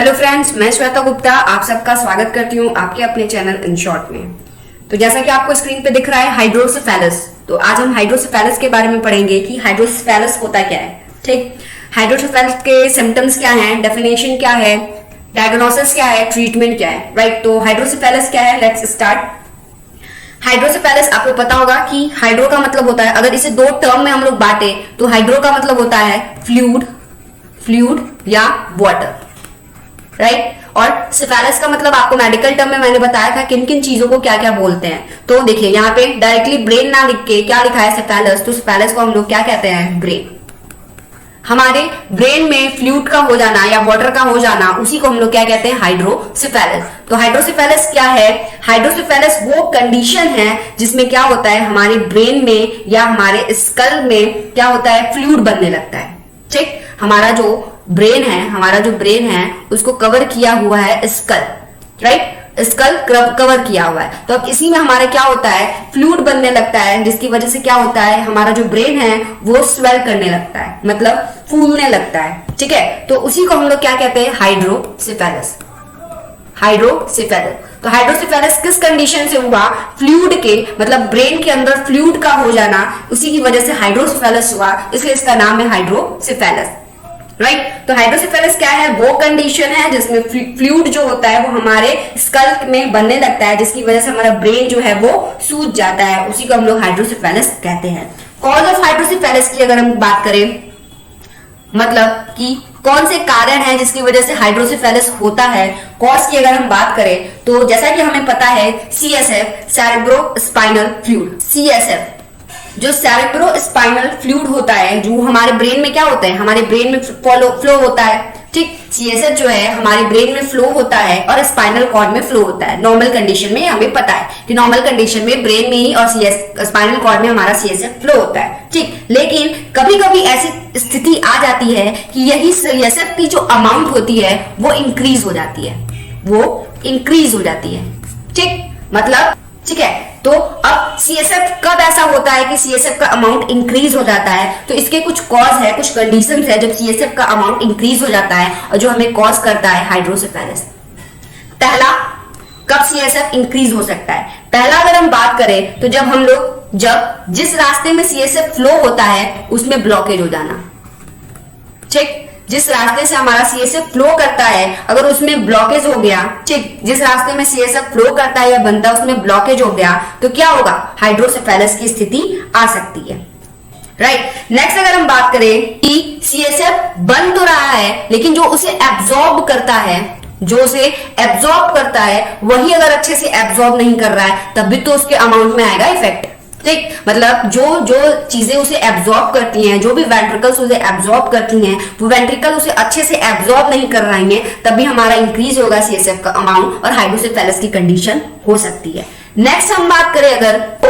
Hello friends, मैं श्वेता गुप्ता आप सबका स्वागत करती हूँ आपके अपने चैनल इन शॉर्ट में। तो जैसा कि आपको स्क्रीन पे दिख रहा है हाइड्रोसेफेलस, तो आज हम हाइड्रोसेफेलस के बारे में पढ़ेंगे कि हाइड्रोसेफेलस होता क्या है। ठीक, हाइड्रोसेफेलस के सिम्टम्स क्या हैं, डेफिनेशन क्या है, डायग्नोसिस क्या है, ट्रीटमेंट क्या है। राइट, तो हाइड्रोसेफेलस क्या है, लेट्स स्टार्ट। हाइड्रोसेफेलस आपको पता होगा कि हाइड्रो का मतलब होता है, अगर इसे दो टर्म में हम लोग बांटे तो हाइड्रो का मतलब होता है फ्लूइड या वाटर। राइट, और सेफेलस का मतलब आपको मेडिकल टर्म में मैंने बताया था किन किन चीजों को क्या क्या बोलते हैं। तो देखिए यहाँ पे डायरेक्टली ब्रेन ना लिख के क्या लिखा है सेफेलस, तो सेफेलस को हम लोग क्या कहते हैं, ब्रेन। हमारे ब्रेन में फ्लूइड का हो जाना या वाटर का हो जाना, उसी को हम लोग क्या कहते हैं, हाइड्रोसेफेलस। तो हाइड्रोसेफेलस क्या है, हाइड्रोसेफेलस वो कंडीशन है जिसमें क्या होता है, हमारे ब्रेन में या हमारे स्कल में क्या होता है, फ्लूइड बनने लगता है। ठीक, हमारा जो ब्रेन है उसको कवर किया हुआ है स्कल। राइट, स्कल कवर किया हुआ है, तो अब इसी में हमारा क्या होता है, फ्लूइड बनने लगता है, जिसकी वजह से क्या होता है, हमारा जो ब्रेन है वो स्वेल करने लगता है, मतलब फूलने लगता है। ठीक है, तो उसी को हम लोग क्या कहते हैं, हाइड्रोसेफेलस। तो हाइड्रोसेफेलस किस कंडीशन से हुआ, फ्लूइड के, मतलब ब्रेन के अंदर फ्लूइड का हो जाना, उसी की वजह से हाइड्रोसेफेलस हुआ, इसलिए इसका नाम है हाइड्रोसेफेलस। राइट, तो हाइड्रोसेफेलस क्या है, वो कंडीशन है जिसमें फ्लूइड जो होता है वो हमारे स्कल में बनने लगता है, जिसकी वजह से हमारा ब्रेन जो है वो सूज जाता है, उसी को हम लोग हाइड्रोसेफेलस कहते हैं। कॉज ऑफ हाइड्रोसेफेलस की अगर हम बात करें, मतलब कि कौन से कारण हैं जिसकी वजह से हाइड्रोसेफेलस होता है, कॉज की अगर हम बात करें तो जैसा कि हमें पता है CSF, cerebro spinal fluid. CSF जो सेरेब्रो स्पाइनल फ्लूइड होता है, जो हमारे ब्रेन में क्या होता है, हमारे ब्रेन में फ्लो होता है। ठीक, सीएसएफ जो है हमारे ब्रेन में फ्लो होता है और स्पाइनल कॉर्ड में फ्लो होता है। नॉर्मल कंडीशन में हमें पता है कि नॉर्मल कंडीशन में ब्रेन में ही और स्पाइनल कॉर्ड में हमारा सीएसएफ फ्लो होता है। ठीक, लेकिन कभी कभी ऐसी स्थिति आ जाती है कि यही सीएसएफ की जो अमाउंट होती है वो इंक्रीज हो जाती है। ठीक, मतलब ठीक है, तो अब सीएसएफ कब ऐसा होता है कि सीएसएफ का अमाउंट इंक्रीज हो जाता है, तो इसके कुछ कॉज है, कुछ कंडीशंस है जब सीएसएफ का अमाउंट इंक्रीज हो जाता है और जो हमें कॉज करता है हाइड्रोसेफेलस। पहला, कब सीएसएफ इंक्रीज हो सकता है, पहला अगर हम बात करें तो जब जिस रास्ते में सीएसएफ फ्लो होता है उसमें ब्लॉकेज हो जाना। ठीक, जिस रास्ते से हमारा सीएसएफ फ्लो करता है अगर उसमें ब्लॉकेज हो गया, ठीक, जिस रास्ते में सीएसएफ फ्लो करता है या बनता है उसमें ब्लॉकेज हो गया, तो क्या होगा, हाइड्रोसेफेलस की स्थिति आ सकती है। राइट, नेक्स्ट अगर हम बात करें कि सीएसएफ बन तो रहा है लेकिन जो उसे एब्जॉर्ब करता है वही अगर अच्छे से एब्जॉर्ब नहीं कर रहा है तब भी तो उसके अमाउंट में आएगा इफेक्ट। ठीक, मतलब जो चीजें उसे एब्जॉर्ब करती हैं, जो भी वेंट्रिकल्स उसे एब्जॉर्ब करती हैं, वो वेंट्रिकल उसे अच्छे से एब्जॉर्ब नहीं कर रही हैं, तब भी हमारा इंक्रीज होगा सीएसएफ का अमाउंट और हाइड्रोसेफेलस की कंडीशन हो सकती है। नेक्स्ट हम बात करें अगर, तो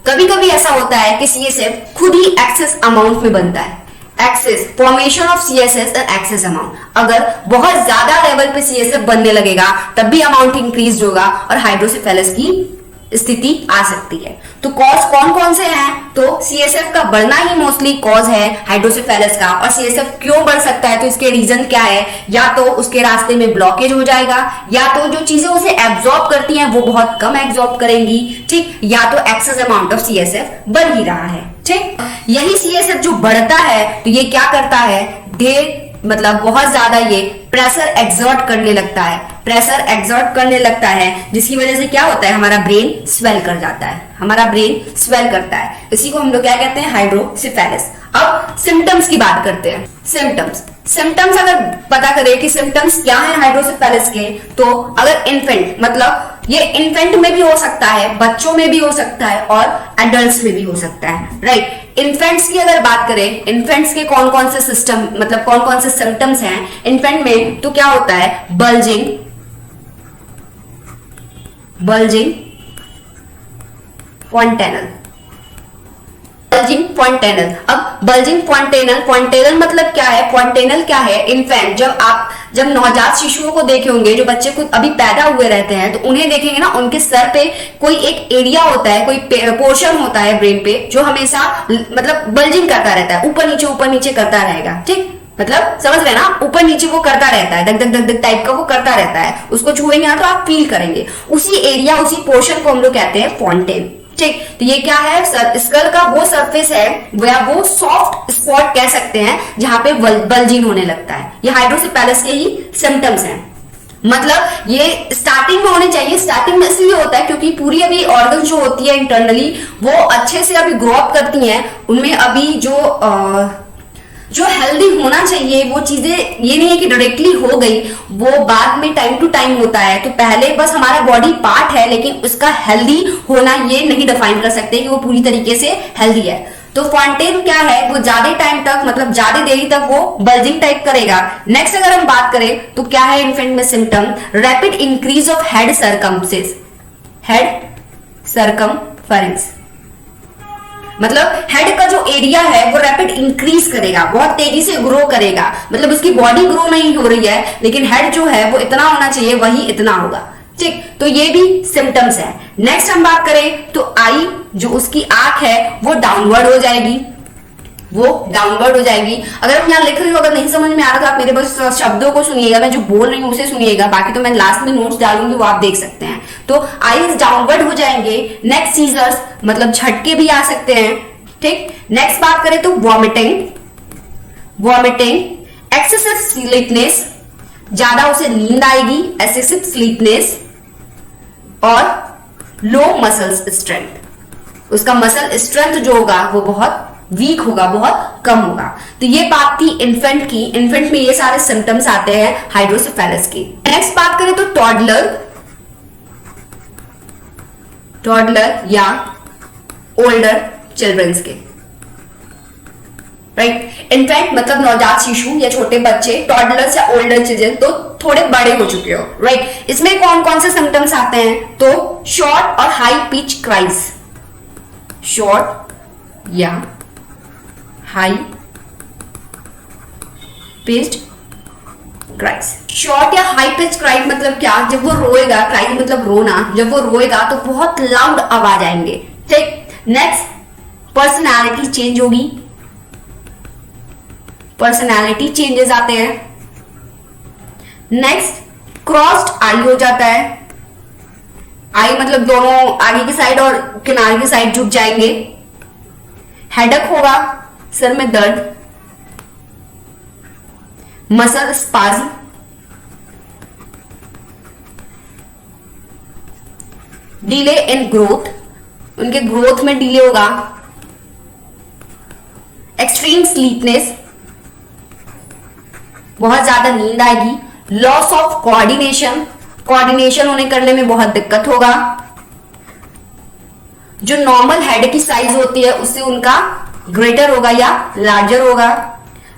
कभी कभी ऐसा होता है कि सीएसएफ खुद ही एक्सेस अमाउंट में बनता है। Excess, formation of CSF and excess amount, अगर बहुत ज्यादा लेवल पे सीएसएफ बनने लगेगा तब भी अमाउंट इंक्रीज होगा और हाइड्रोसेफेलस की स्थिति आ सकती है। तो कॉज कौन कौन से हैं, तो सीएसएफ का बढ़ना ही मोस्टली कॉज है हाइड्रोसेफेलस का। और सीएसएफ क्यों बढ़ सकता है, तो इसके रीजन क्या है, या तो उसके रास्ते में ब्लॉकेज हो जाएगा, या तो जो चीजें उसे एब्जॉर्ब करती हैं वो बहुत कम एब्जॉर्ब करेंगी। ठीक, या तो एक्सेस अमाउंट ऑफ सीएसएफ बढ़ ही रहा है। ठीक, यही सीएसएफ जो बढ़ता है तो ये क्या करता है, मतलब बहुत ज्यादा ये प्रेशर एक्सर्ट करने लगता है, जिसकी वजह से क्या होता है, हमारा ब्रेन स्वेल करता है, इसी को हम लोग क्या कहते हैं, हाइड्रोसेफेलस। अब सिम्टम्स की बात करते हैं। सिम्टम्स अगर पता करें कि सिम्टम्स क्या है हाइड्रोसेफेलस के, तो अगर इन्फेंट, मतलब ये इन्फेंट में भी हो सकता है, बच्चों में भी हो सकता है और एडल्ट्स में भी हो सकता है। राइट, इन्फेंट्स की अगर बात करें, इन्फेंट्स के कौन कौन से सिम्टम्स हैं इन्फेंट में, तो क्या होता है, बल्जिंग, पॉन्टेनल। अब बल्जिंग पॉन्टेनल मतलब क्या है, पॉन्टेनल क्या है, इन्फेंट, जब नवजात शिशुओं को देखे होंगे, जो बच्चे खुद अभी पैदा हुए रहते हैं, तो उन्हें देखेंगे ना, उनके सर पे कोई एक एरिया होता है, कोई पोर्शन होता है ब्रेन पे जो हमेशा मतलब बल्जिंग करता रहता है, ऊपर नीचे करता रहेगा। ठीक, मतलब समझ रहे ना, ऊपर नीचे वो करता रहता है, धक धक धक धक टाइप का वो करता रहता है, उसको छुएंगे ना तो आप फील करेंगे। उसी एरिया, उसी पोर्शन को हम लोग कहते हैं फॉन्टेन। ठीक, तो ये क्या है, स्कल का वो सरफेस है या वो सॉफ्ट स्पॉट कह सकते हैं जहां पे बल्जिंग होने लगता है। ये हाइड्रोसेफेलस के ही सिम्टम्स हैं। मतलब ये स्टार्टिंग में होने चाहिए, स्टार्टिंग में इसलिए होता है क्योंकि पूरी अभी ऑर्गन जो होती है इंटरनली वो अच्छे से अभी ग्रो अप करती हैं, उनमें अभी जो हेल्दी होना चाहिए वो चीजें, ये नहीं है कि डायरेक्टली हो गई, वो बाद में टाइम टू टाइम होता है। तो पहले बस हमारा बॉडी पार्ट है, लेकिन उसका हेल्दी होना ये नहीं डिफाइन कर सकते कि वो पूरी तरीके से हेल्दी है। तो फॉन्टेन क्या है, वो ज्यादा टाइम तक, मतलब ज्यादा देरी तक वो बल्जिंग टाइप करेगा। नेक्स्ट अगर हम बात करें तो क्या है इन्फेंट में symptom, rapid increase of head circumference. Head circumference मतलब हेड का जो एरिया है वो रैपिड इंक्रीज करेगा, बहुत तेजी से ग्रो करेगा। मतलब उसकी बॉडी ग्रो नहीं हो रही है, लेकिन हेड जो है वो इतना होना चाहिए वही इतना होगा। ठीक, तो ये भी सिम्टम्स है। नेक्स्ट हम बात करें तो आई, जो उसकी आंख है वो डाउनवर्ड हो जाएगी, वो डाउनवर्ड हो जाएगी। अगर हम यहाँ लिख रही हूँ, अगर नहीं समझ में आ रहा तो आप मेरे बस शब्दों को सुनिएगा, मैं जो बोल रही हूँ उसे सुनिएगा, बाकी तो मैं लास्ट में नोट्स डालूंगी वो आप देख सकते हैं। तो आईज डाउनवर्ड हो जाएंगे। नेक्स्ट सीजर्स मतलब झटके भी आ सकते हैं। ठीक, नेक्स्ट बात करें तो वॉमिटिंग, एक्सेसिव स्लीपनेस, ज्यादा उसे नींद आएगी, एक्सेसिव स्लीपनेस, और लो मसल स्ट्रेंथ, उसका मसल स्ट्रेंथ जो होगा वो बहुत वीक होगा, बहुत कम होगा। तो ये बात थी इन्फेंट की। इन्फेंट में ये सारे सिम्टम्स आते हैं हाइड्रोसेफेलस के। नेक्स्ट बात करें तो टॉडलर या ओल्डर चिल्ड्रंस के। राइट, इनफैक्ट मतलब नवजात शिशु या छोटे बच्चे, टॉडलर्स या ओल्डर चिल्ड्रन, तो थोड़े बड़े हो चुके हो। राइट, इसमें कौन कौन से सिम्टम्स आते हैं, तो शॉर्ट और हाई पिच क्राइज, शॉर्ट या हाई पिच्ड क्राइज। शॉर्ट या हाई पिच क्राइज मतलब क्या, जब वो रोएगा, क्राइज मतलब रोना, जब वो रोएगा तो बहुत लाउड आवाज आएंगे। ठीक, नेक्स्ट पर्सनालिटी चेंज होगी, पर्सनालिटी चेंजेस आते हैं। नेक्स्ट क्रॉस्ड आई हो जाता है, आई मतलब दोनों आगे की साइड और किनारे की साइड झुक जाएंगे। हेडेक होगा, सर में दर्द, muscle spasm, delay in growth, उनके ग्रोथ में डिले होगा। एक्सट्रीम स्लीपनेस, बहुत ज्यादा नींद आएगी। लॉस ऑफ कोऑर्डिनेशन होने करने में बहुत दिक्कत होगा। जो नॉर्मल हेड की साइज होती है उससे उनका ग्रेटर होगा या लार्जर होगा।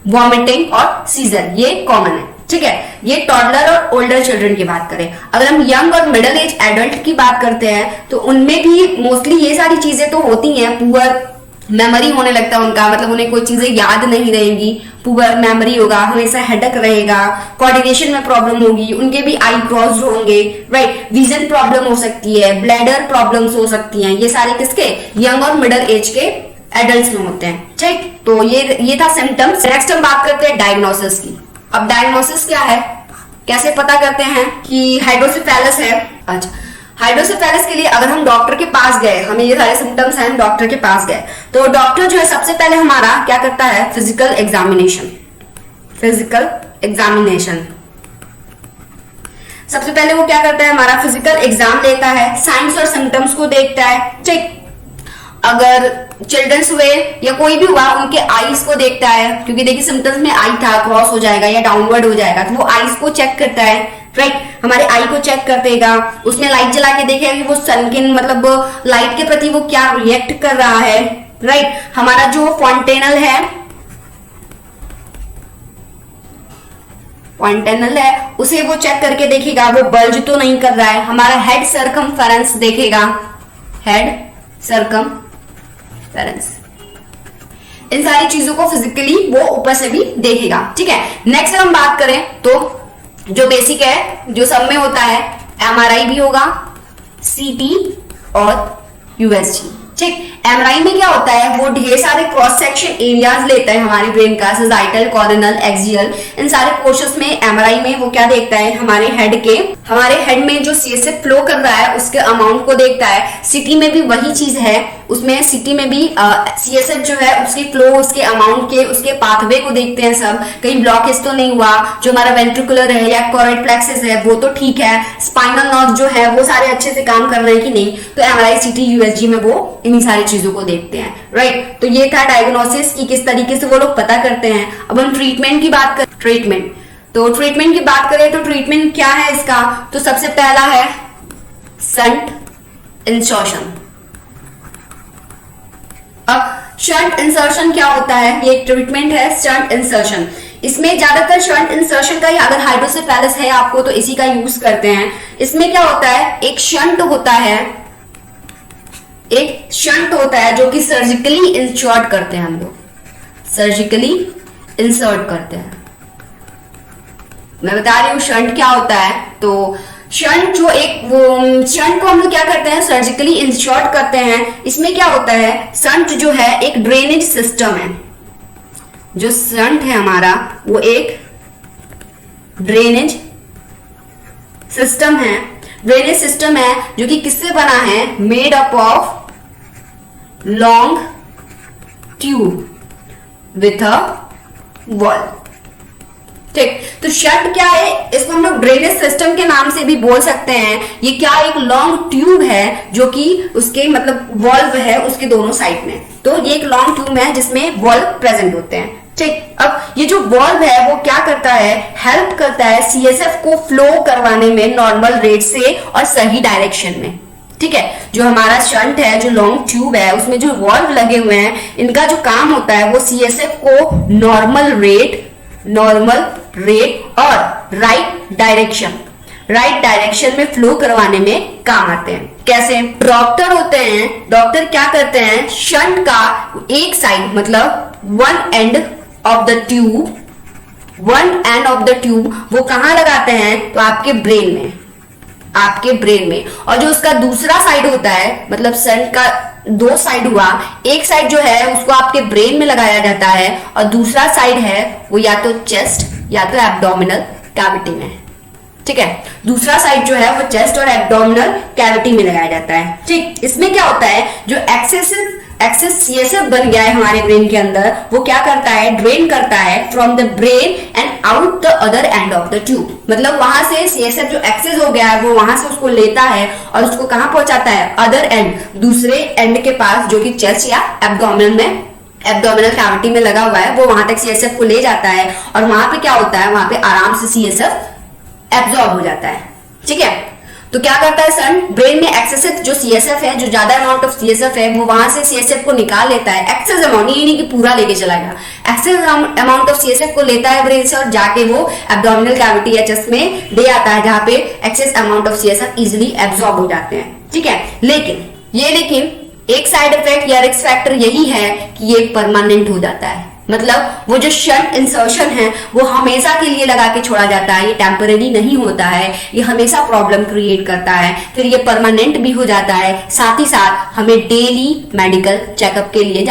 वॉमिटिंग और सीजर, ये कॉमन है। ठीक है, ये टॉडलर और ओल्डर चिल्ड्रन की बात करें। अगर हम यंग और मिडिल एज एडल्ट की बात करते हैं तो उनमें भी मोस्टली ये सारी चीजें तो होती हैं। पुअर मेमोरी होने लगता है उनका, मतलब उन्हें कोई चीजें याद नहीं रहेंगी, पुअर मेमोरी होगा, हमेशा हेडेक रहेगा, कोऑर्डिनेशन में प्रॉब्लम होगी, उनके भी आई क्रॉस्ड होंगे। राइट, विजन प्रॉब्लम हो सकती है, ब्लैडर प्रॉब्लम्स हो सकती हैं। ये सारे किसके, यंग और मिडिल एज के एडल्ट्स में होते हैं। ठीक, तो ये था सिम्टम्स। नेक्स्ट हम बात करते हैं डायग्नोसिस की। अब डायग्नोसिस क्या है, कैसे पता करते हैं कि हाइड्रोसेफेलस है। अच्छा, हाइड्रोसेफेलस के लिए अगर हम डॉक्टर के पास गए, हमें ये सारे सिम्टम्स हैं, डॉक्टर के पास गए तो डॉक्टर जो है सबसे पहले हमारा क्या करता है, फिजिकल एग्जामिनेशन। सबसे पहले वो क्या करता है, हमारा फिजिकल एग्जाम लेता है, साइंस और सिम्टम्स को देखता है। ठीक, अगर चिल्ड्रंस हुए या कोई भी हुआ उनके आईज को देखता है, क्योंकि देखिए सिम्टम्स में आई था, क्रॉस हो जाएगा या डाउनवर्ड हो जाएगा, तो वो आईज को चेक करता है। राइट, हमारे आई को चेक कर देगा, उसमें लाइट जला के देखेगा कि वो सनकिन मतलब लाइट के प्रति वो क्या रिएक्ट कर रहा है। राइट, हमारा जो फॉन्टेनल है उसे वो चेक करके देखेगा वो बल्ज तो नहीं कर रहा है। हमारा हेड सरकमफेरेंस देखेगा, हेड सरकमफेरेंस, इन सारी चीजों को फिजिकली वो ऊपर से भी देखेगा। ठीक है, नेक्स्ट हम बात करें तो जो बेसिक है, जो सब में होता है, एमआरआई भी होगा, सीटी और यूएसजी। ठीक। एमआरआई में क्या होता है, वो ढेर सारे क्रॉस सेक्शन एरियाज लेता है हमारे ब्रेन का, साइटल, कॉर्नियल, एक्सियल, इन सारे पोर्शंस में एमआरआई में वो क्या देखता है, हमारे हेड में जो सीएसएफ फ्लो कर रहा है उसके अमाउंट को देखता है। सिटी में भी वही चीज है, उसमें सिटी में भी सीएसएफ जो है उसकी फ्लो, उसके अमाउंट के, उसके पाथवे को देखते हैं सब, कहीं ब्लॉकेज तो नहीं हुआ, जो हमारा वेंट्रिकुलर है या कॉर्ड प्लेक्सस है वो तो ठीक है, स्पाइनल नर्व जो है वो सारे अच्छे से काम कर रहे हैं कि नहीं। तो एमआरआई, सीटी, यूएसजी में वो इन्हीं सारी चीजों को देखते हैं, राइट। तो ये था डायग्नोसिस की किस तरीके से वो लोग पता करते हैं। अब हम ट्रीटमेंट की बात करें, ट्रीटमेंट की बात करें तो ट्रीटमेंट क्या है इसका, तो सबसे पहला है शंट इंसर्शन। अब शंट इंसर्शन क्या होता है, ये एक ट्रीटमेंट है शंट इंसर्शन। इसमें ज्यादातर शंट इंसर्शन का ही, अगर हाइड्रोसेफेलस है आपको तो इसी का यूज करते हैं। इसमें क्या होता है, एक शंट होता है जो कि सर्जिकली इंसर्ट करते हैं, हम लोग सर्जिकली इंसर्ट करते हैं। मैं बता रही हूं शंट क्या होता है। तो शंट शंट को हम लोग क्या करते हैं, सर्जिकली इंसर्ट करते हैं। इसमें क्या होता है, शंट जो है एक ड्रेनेज सिस्टम है। जो शंट है हमारा वो एक ड्रेनेज सिस्टम है। जो कि किससे बना है, made up of long tube with a wall. ठीक, तो शंट क्या है, इसको हम लोग ड्रेनेज सिस्टम के नाम से भी बोल सकते हैं। ये क्या, एक लॉन्ग ट्यूब है जो कि उसके मतलब वॉल्व है उसके दोनों साइड में। तो ये एक लॉन्ग ट्यूब है जिसमें वॉल्व प्रेजेंट होते हैं। ठीक, अब ये जो वॉल्व है वो क्या करता है, हेल्प करता है सीएसएफ को फ्लो करवाने में नॉर्मल रेट से और सही डायरेक्शन में। ठीक है, जो हमारा शंट है, जो लॉन्ग ट्यूब है, उसमें जो वॉल्व लगे हुए हैं, इनका जो काम होता है वो सीएसएफ को नॉर्मल रेट और राइट डायरेक्शन में फ्लो करवाने में काम आते हैं। कैसे, डॉक्टर होते हैं, डॉक्टर क्या करते हैं, शंट का एक साइड मतलब one end of the tube वो कहां लगाते हैं, तो आपके ब्रेन में। और जो उसका दूसरा साइड होता है, मतलब शंट का दो साइड हुआ, एक साइड जो है उसको आपके ब्रेन में लगाया जाता है और दूसरा साइड है वो या तो चेस्ट या तो एब्डोमिनल कैविटी में। ठीक है, दूसरा साइड जो है वो चेस्ट और एब्डोमिनल कैविटी में लगाया जाता है। ठीक, इसमें क्या होता है, जो एक्सेस सीएसएफ बन गया है हमारे ब्रेन के अंदर, वो क्या करता है, ड्रेन करता है from the brain and out the other end of the tube. मतलब वहां से सीएसएफ जो एक्सेस हो गया है वो वहां से उसको लेता है और उसको कहां पहुंचाता है, अदर एंड, दूसरे एंड के पास, जो कि चेस्ट या एब्डोमिनल कैविटी में लगा हुआ है, वो वहां तक सीएसएफ को ले जाता है और वहां पे क्या होता है, वहां पे आराम से सीएसएफ एब्जॉर्ब हो जाता है। ठीक है, तो क्या करता है शंट, ब्रेन में एक्सेसिव जो सीएसएफ है, जो ज्यादा अमाउंट ऑफ सीएसएफ है, वो वहां से सीएसएफ को निकाल लेता है। एक्सेस अमाउंट, ये नहीं कि पूरा लेके चला गया, एक्सेस अमाउंट ऑफ सीएसएफ को लेता है ब्रेन से और जाके वो एब्डोमिनल कैविटी या चेस्ट में दे आता है, जहां पे excess amount of CSF easily absorb हो जाते हैं। ठीक है, लेकिन एक साइड इफेक्ट या रिस्क फैक्टर यही है कि ये परमानेंट हो जाता है। मतलब वो जो शंट इंसर्शन है वो हमेशा के लिए लगा के छोड़ा जाता है, ये टेम्पररी नहीं होता है, ये हमेशा प्रॉब्लम क्रिएट करता है, फिर ये परमानेंट भी हो जाता है। साथ ही साथ हमें डेली मेडिकल चेकअप के लिए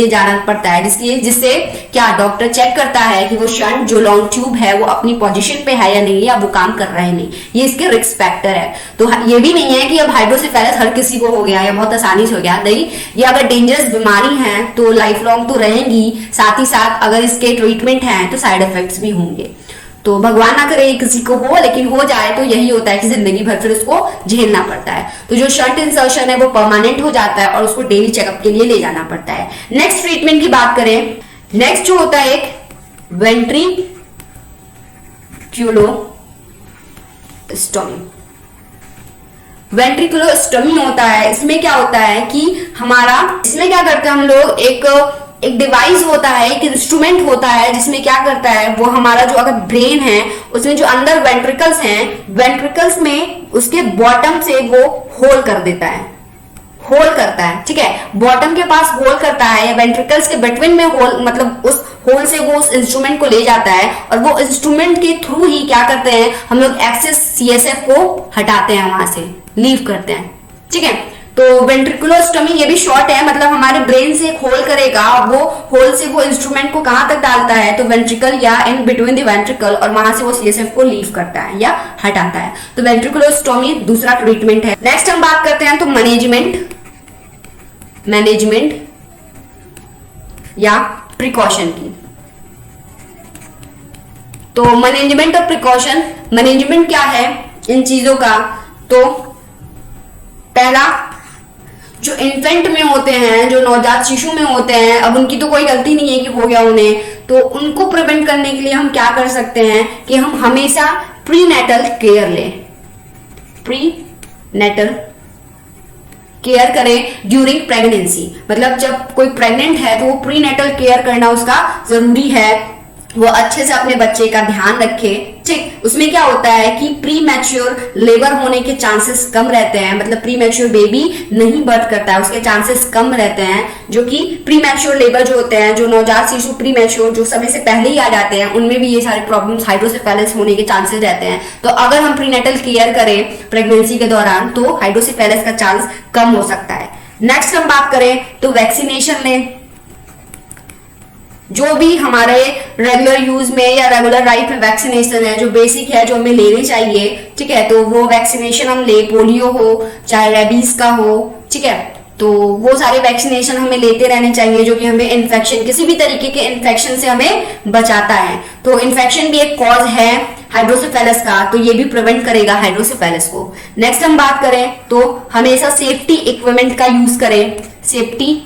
जाना पड़ता है, जिससे क्या डॉक्टर चेक करता है कि वो शंट जो लॉन्ग ट्यूब है वो अपनी पोजीशन पे है या नहीं, या वो काम कर रहा है नहीं। ये इसके रिस्क फैक्टर है। तो ये भी नहीं है कि अब हाइड्रोसेफेलस हर किसी को हो गया या बहुत आसानी से हो गया, नहीं। ये अगर डेंजरस बीमारी है तो लाइफ लॉन्ग तो रहेंगी, साथ ही साथ अगर इसके ट्रीटमेंट है तो साइड इफेक्ट्स भी होंगे। तो भगवान ना करे किसी को हो, लेकिन हो जाए तो यही होता है कि जिंदगी भर फिर उसको झेलना पड़ता है। तो जो शंट इंसर्शन है वो परमानेंट हो जाता है और उसको डेली चेकअप के लिए ले जाना पड़ता है। नेक्स्ट ट्रीटमेंट की बात करें, नेक्स्ट जो होता है एक वेंट्रिकुलोस्टोमी होता है। इसमें क्या होता है कि इसमें क्या करते हैं हम लोग, एक डिवाइस होता है, एक इंस्ट्रूमेंट होता है जिसमें क्या करता है, वो हमारा जो अगर ब्रेन है उसमें जो अंदर वेंट्रिकल्स हैं, वेंट्रिकल्स में उसके बॉटम से वो होल करता है। ठीक है, बॉटम के पास होल करता है या वेंट्रिकल्स के बिटवीन में होल, मतलब उस होल से वो उस इंस्ट्रूमेंट को ले जाता है और वो इंस्ट्रूमेंट के थ्रू ही क्या करते हैं हम लोग एक्सेस सीएसएफ को हटाते हैं, वहां से लीव करते हैं। ठीक है, तो वेंट्रिकुलोस्टोमी ये भी शॉर्ट है, मतलब हमारे ब्रेन से एक होल करेगा, वो होल से वो इंस्ट्रूमेंट को कहां तक डालता है, तो वेंट्रिकल या इन बिटवीन द वेंट्रिकल, और वहां से वो सीएसएफ को लीव करता है या हटाता है। तो वेंट्रिकुलोस्टोमी दूसरा ट्रीटमेंट है। नेक्स्ट हम बात करते हैं तो मैनेजमेंट या प्रिकॉशन की। तो मैनेजमेंट और प्रिकॉशन, मैनेजमेंट क्या है इन चीजों का, तो पहला जो इन्फेंट में होते हैं, जो नवजात शिशु में होते हैं, अब उनकी तो कोई गलती नहीं है कि हो गया उन्हें, तो उनको प्रिवेंट करने के लिए हम क्या कर सकते हैं कि हम हमेशा प्रीनेटल केयर लें, प्रीनेटल केयर करें ड्यूरिंग प्रेगनेंसी। मतलब जब कोई प्रेग्नेंट है तो वो प्रीनेटल केयर करना उसका जरूरी है, वो अच्छे से अपने बच्चे का ध्यान रखे। ठीक, उसमें क्या होता है कि प्री मैच्योर लेबर होने के चांसेस कम रहते हैं, मतलब प्री मैच्योर बेबी नहीं बर्थ करता है, उसके चांसेस कम रहते हैं। जो कि प्री मैच्योर लेबर जो होते हैं, जो नवजात शिशु प्री मैच्योर जो समय से पहले ही आ जाते हैं, उनमें भी ये सारे प्रॉब्लम्स हाइड्रोसेफेलस होने के चांसेस रहते हैं। तो अगर हम प्रीनेटल केयर करें प्रेगनेंसी के दौरान तो हाइड्रोसेफेलस का चांस कम हो सकता है। नेक्स्ट हम बात करें तो वैक्सीनेशन लें। जो भी हमारे रेगुलर यूज में या रेगुलर लाइफ में वैक्सीनेशन है, जो बेसिक है, जो हमें लेने चाहिए, ठीक है, तो वो वैक्सीनेशन हम ले, पोलियो हो चाहे रेबीज का हो, ठीक है, तो वो सारे वैक्सीनेशन हमें लेते रहने चाहिए, जो कि हमें इन्फेक्शन, किसी भी तरीके के इन्फेक्शन से हमें बचाता है। तो इन्फेक्शन भी एक कॉज है हाइड्रोसेफेलस का, तो ये भी प्रिवेंट करेगा हाइड्रोसेफेलस को। नेक्स्ट हम बात करें तो हमेशा सेफ्टी इक्विपमेंट का यूज करें, सेफ्टी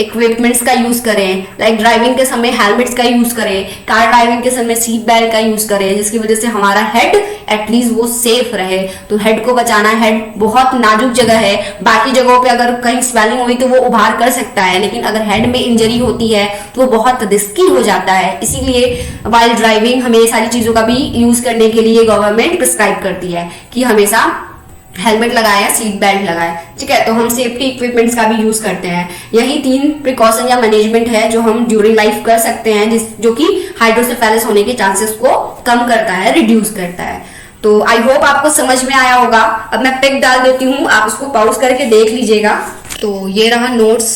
इक्विपमेंट्स का यूज करें, लाइक ड्राइविंग के समय हेलमेट्स का यूज करें, कार ड्राइविंग के समय सीट बेल्ट का यूज करें, जिसकी वजह से हमारा हेड एटलीस्ट वो सेफ रहे। तो हेड को बचाना, हेड बहुत नाजुक जगह है, बाकी जगहों पे अगर कहीं स्वेलिंग हुई तो वो उभार कर सकता है, लेकिन अगर हेड में इंजरी होती है तो वो बहुत रिस्की हो जाता है। इसीलिए वाइल ड्राइविंग हमें ये सारी चीजों का भी यूज करने के लिए गवर्नमेंट प्रिस्क्राइब करती है कि हमेशा हेलमेट लगाए, सीट बेल्ट लगाए, ठीक है। तो हम सेफ्टी इक्विपमेंट्स का भी यूज करते हैं। यही 3 प्रिकॉशन या मैनेजमेंट है जो हम ड्यूरिंग लाइफ कर सकते हैं, जो कि हाइड्रोसेफेलस होने के चांसेस को कम करता है, रिड्यूस करता है। तो आई होप आपको समझ में आया होगा। अब मैं पिक डाल देती हूँ, आप उसको पॉज करके देख लीजिएगा। तो ये रहा नोट्स,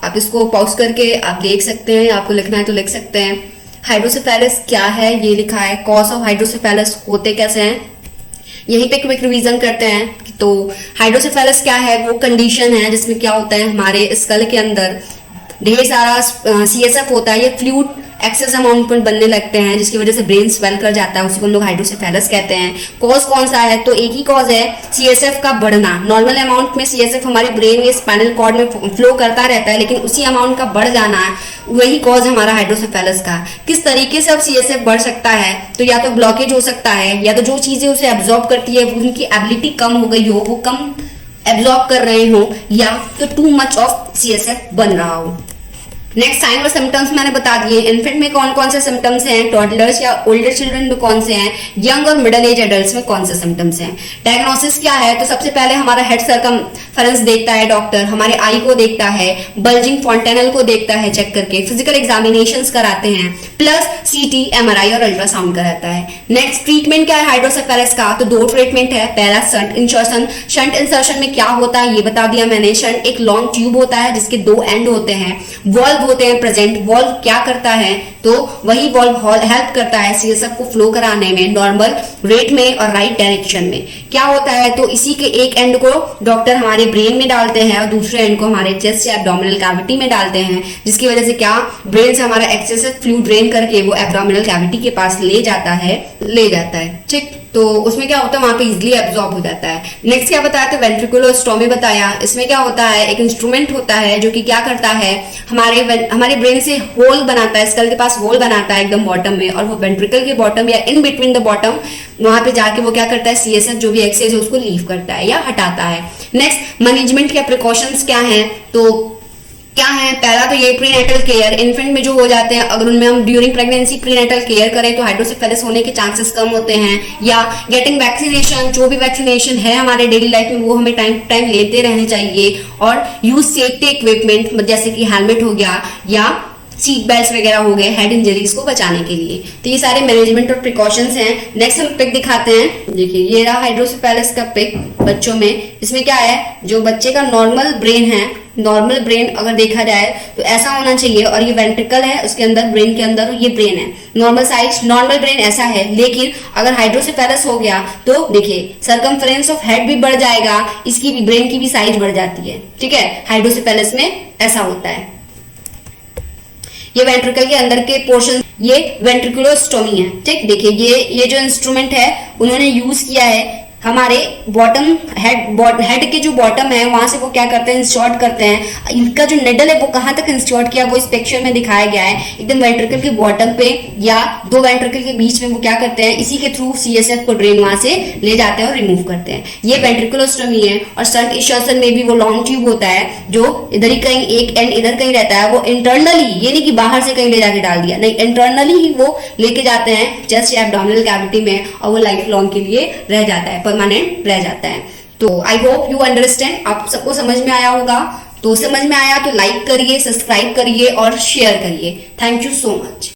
आप इसको पॉज करके आप देख सकते हैं, आपको लिखना है तो लिख सकते हैं। हाइड्रोसेफेलस क्या है ये लिखा है, कॉज ऑफ हाइड्रोसेफेलस होते कैसे हैं, यहीं पे क्विक रिवीजन करते हैं। तो हाइड्रोसेफेलस क्या है, वो कंडीशन है जिसमें क्या होता है, हमारे स्कल के अंदर ढेर सारा सीएसएफ होता है, ये फ्लूइड एक्सेस अमाउंट में बनने लगते हैं, जिसकी वजह से ब्रेन स्वेल कर जाता है, उसी को हम लोग हाइड्रोसेफेलस कहते हैं। कॉज कौन सा है, तो एक ही कॉज है, सीएसएफ का बढ़ना। नॉर्मल अमाउंट में सीएसएफ हमारे ब्रेन में स्पाइनल कॉर्ड में फ्लो करता रहता है, लेकिन उसी अमाउंट का बढ़ जाना है, वही कॉज है हमारा हाइड्रोसेफेलस का। किस तरीके से अब सीएसएफ बढ़ सकता है, तो या तो ब्लॉकेज हो सकता है, या तो जो चीजें उसे एब्जॉर्ब करती है उनकी एबिलिटी कम हो गई हो, वो कम एब्जॉर्ब कर रहे हो, या तो टू मच ऑफ सीएसएफ बन रहा हो। नेक्स्ट साइन और सिम्टम्स मैंने बता दिए। इन्फेंट में कौन कौन से सिम्टम्स हैं, टॉडलर्स या ओल्डर चिल्ड्रन में कौन से हैं, यंग और मिडिल एज एडल्ट्स में कौन से सिम्टम्स हैं। डायग्नोसिस क्या है, तो सबसे पहले हमारा हेड सर्कमफेरेंस देखता है डॉक्टर, हमारे आई को देखता है, बल्जिंग फॉन्टेनल को देखता है चेक करके, फिजिकल एग्जामिनेशंस कराते हैं, प्लस सीटी, एमआरआई और अल्ट्रासाउंड कराता है। नेक्स्ट ट्रीटमेंट क्या है हाइड्रोसेफेलस का, तो 2 ट्रीटमेंट है। पहला शंट इंसर्शन। शंट इंसर्शन में क्या होता है ये बता दिया मैंने। शंट एक लॉन्ग ट्यूब होता है जिसके 2 एंड होते हैं, वॉल्व होते हैं प्रेजेंट। वॉल्व क्या करता है, तो वही वॉल्व हेल्प करता है सीएसएफ को फ्लो कराने में नॉर्मल रेट में और राइट डायरेक्शन में। क्या होता है, तो इसी के एक एंड को डॉक्टर हमारे ब्रेन में डालते हैं और दूसरे एंड को हमारे चेस्ट या एब्डोमिनल कैविटी में डालते हैं, जिसकी वजह से क्या ब्रेन से हमारा एक्सेसिव फ्लूइड ड्रेन करके वो एब्डोमिनल कैविटी के पास ले जाता है, ठीक। तो उसमें क्या होता है, वहां पे इजिली एब्जॉर्ब हो जाता है। नेक्स्ट क्या बताया, तो वेंट्रिकुलोस्टोमी बताया। इसमें क्या होता है, एक इंस्ट्रूमेंट होता है जो कि क्या करता है, हमारे ब्रेन से होल बनाता है, स्कल के पास होल बनाता है एकदम बॉटम में, और वो वेंट्रिकल के बॉटम या इन बिटवीन द बॉटम वहां पे जाके वो क्या करता है, सीएसएफ जो भी एक्सेस है उसको लीव करता है या हटाता है। नेक्स्ट मैनेजमेंट के प्रिकॉशंस क्या है, तो क्या है, पहला तो ये प्रीनेटल केयर। इन्फेंट में जो हो जाते हैं, अगर उनमें हम ड्यूरिंग प्रेगनेंसी प्रीनेटल केयर करें तो हाइड्रोसेफेलस होने के चांसेस कम होते हैं। या गेटिंग वैक्सीनेशन, जो भी वैक्सीनेशन है हमारे डेली लाइफ में वो हमें टाइम टू टाइम लेते रहने चाहिए। और यूज सेफ्टी इक्विपमेंट, जैसे कि हेलमेट हो गया या सीट बेल्ट वगैरह हो गए हेड इंजरीज को बचाने के लिए। तो ये सारे मैनेजमेंट और प्रिकॉशंस हैं। नेक्स्ट हम पिक दिखाते हैं। देखिए ये रहा हाइड्रोसेफेलस का पिक बच्चों में। इसमें क्या है, जो बच्चे का नॉर्मल ब्रेन है, नॉर्मल ब्रेन अगर देखा जाए तो ऐसा होना चाहिए, और ये वेंट्रिकल है उसके अंदर, ब्रेन के अंदर ये ब्रेन है, नॉर्मल साइज नॉर्मल ब्रेन ऐसा है। लेकिन अगर हाइड्रोसेफेलस हो गया तो देखिए सर्कमफ्रेंस ऑफ हेड भी बढ़ जाएगा, इसकी भी, ब्रेन की भी साइज बढ़ जाती है। ठीक है, हाइड्रोसेफेलस में ऐसा होता है। ये वेंट्रिकल के अंदर के पोर्शन, ये वेंट्रिकुलोस्टोमी है। ठीक, देखिए ये जो इंस्ट्रूमेंट है उन्होंने यूज किया है हमारे बॉटम हेड के जो बॉटम है वहां से वो क्या करते हैं, इंसर्ट करते हैं। इनका जो निडल है वो कहां तक इंसर्ट किया वो इस पिक्चर में दिखाया गया है, एकदम वेंट्रिकल के बॉटम पे या दो वेंट्रिकल के बीच में वो क्या करते हैं, इसी के थ्रू सीएसएफ को ड्रेन वहां से ले जाते हैं और रिमूव करते हैं। ये वेंट्रिकुलोस्टोमी है। और स्टंट इशर्सन में भी वो लॉन्ग ट्यूब होता है जो इधर ही कहीं, एक एंड इधर कहीं रहता है, वो इंटरनली, ये नहीं कि बाहर से कहीं ले जाके डाल दिया, नहीं, इंटरनली ही वो लेके जाते हैं चेस्ट या एब्डोमिनल कैविटी में, और वो लाइफ लॉन्ग के लिए रह जाता है, परमानेंट रह जाता है। तो आई होप यू अंडरस्टैंड, आप सबको समझ में आया होगा। तो समझ में आया तो लाइक करिए, सब्सक्राइब करिए और शेयर करिए। Thank you so much.